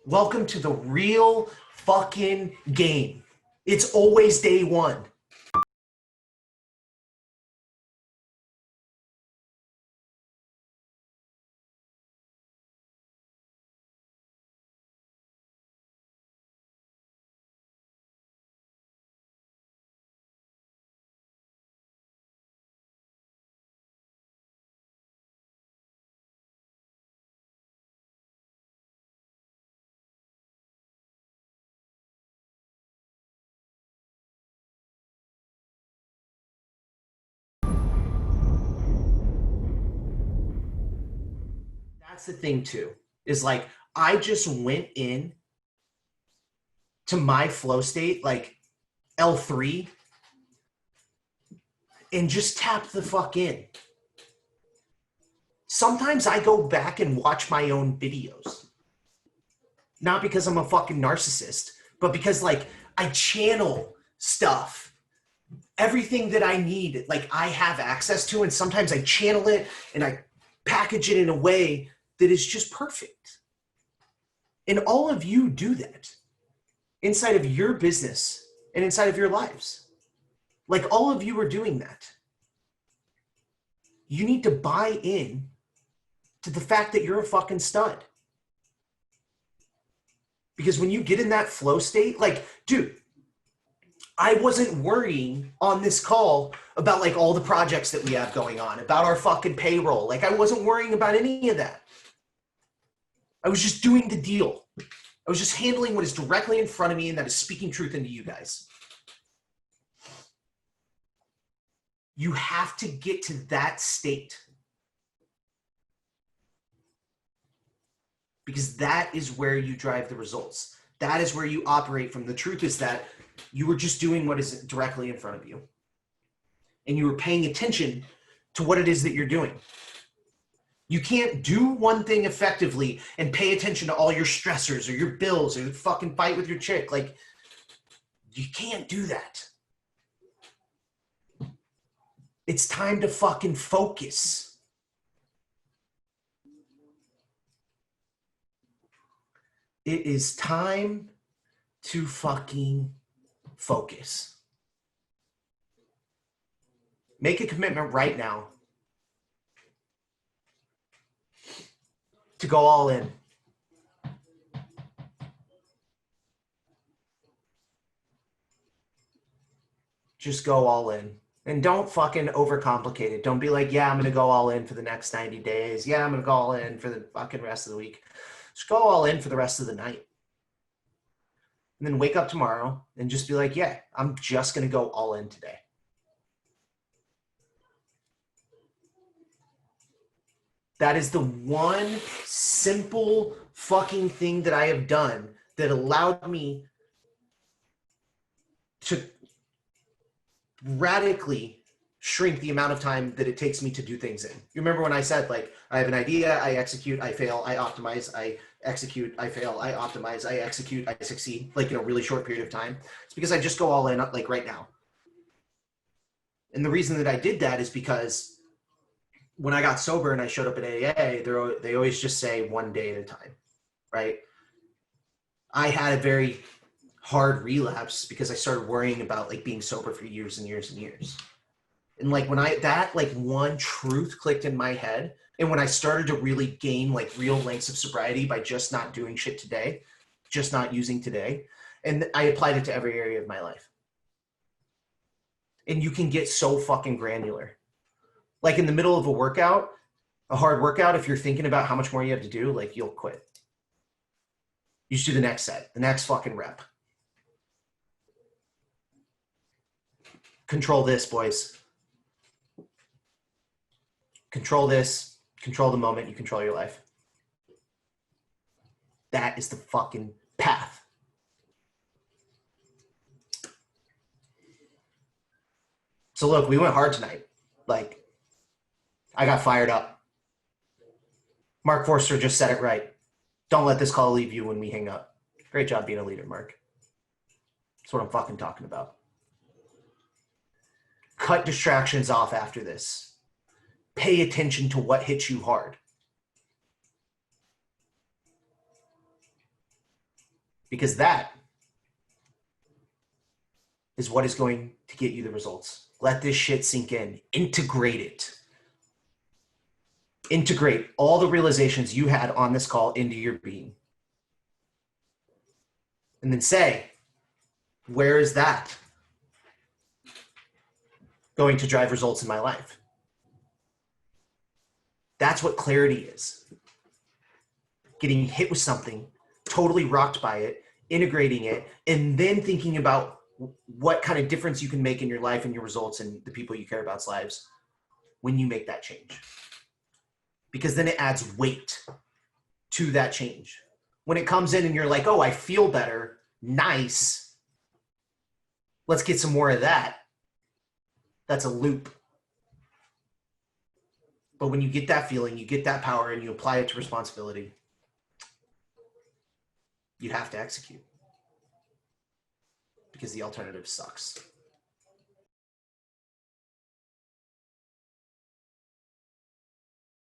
Welcome to the real fucking game. It's always day one. That's the thing too, is like I just went in to my flow state, like L3, and just tapped the fuck in. Sometimes I go back and watch my own videos. Not because I'm a fucking narcissist, but because like I channel stuff. Everything that I need, like I have access to, and sometimes I channel it and I package it in a way that is just perfect. And all of you do that inside of your business and inside of your lives. Like all of you are doing that. You need to buy in to the fact that you're a fucking stud. Because when you get in that flow state, like, dude, I wasn't worrying on this call about like all the projects that we have going on, about our fucking payroll. Like I wasn't worrying about any of that. I was just doing the deal. I was just handling what is directly in front of me and that is speaking truth into you guys. You have to get to that state. Because that is where you drive the results. That is where you operate from. The truth is that you were just doing what is directly in front of you. And you were paying attention to what it is that you're doing. You can't do one thing effectively and pay attention to all your stressors or your bills or fucking fight with your chick. Like, you can't do that. It's time to fucking focus. It is time to fucking focus. Make a commitment right now to go all in. Just go all in. And don't fucking overcomplicate it. Don't be like, yeah, I'm going to go all in for the next 90 days. Yeah, I'm going to go all in for the fucking rest of the week. Just go all in for the rest of the night. And then wake up tomorrow and just be like, yeah, I'm just going to go all in today. That is the one simple fucking thing that I have done that allowed me to radically shrink the amount of time that it takes me to do things in. You remember when I said, like, I have an idea, I execute, I fail, I optimize, I execute, I fail, I optimize, I execute, I succeed, like in a really short period of time. It's because I just go all in, like right now. And the reason that I did that is because when I got sober and I showed up at AA, they always just say one day at a time, right? I had a very hard relapse because I started worrying about like being sober for years and years and years. And like when that like one truth clicked in my head, and when I started to really gain like real lengths of sobriety by just not doing shit today, just not using today, and I applied it to every area of my life. And you can get so fucking granular. Like in the middle of a workout, a hard workout, if you're thinking about how much more you have to do, like you'll quit. You just do the next set, the next fucking rep. Control this, boys. Control this. Control the moment. You control your life. That is the fucking path. So look, we went hard tonight. Like, I got fired up. Mark Forster just said it right. Don't let this call leave you when we hang up. Great job being a leader, Mark. That's what I'm fucking talking about. Cut distractions off after this. Pay attention to what hits you hard. because that is what is going to get you the results. Let this shit sink in. Integrate it. Integrate all the realizations you had on this call into your being. And then say, where is that going to drive results in my life? That's what clarity is. Getting hit with something, totally rocked by it, integrating it, and then thinking about what kind of difference you can make in your life and your results and the people you care about's lives when you make that change. Because then it adds weight to that change. When it comes in and you're like, oh, I feel better, nice, let's get some more of that. That's a loop. But when you get that feeling, you get that power, and you apply it to responsibility, you have to execute. Because the alternative sucks.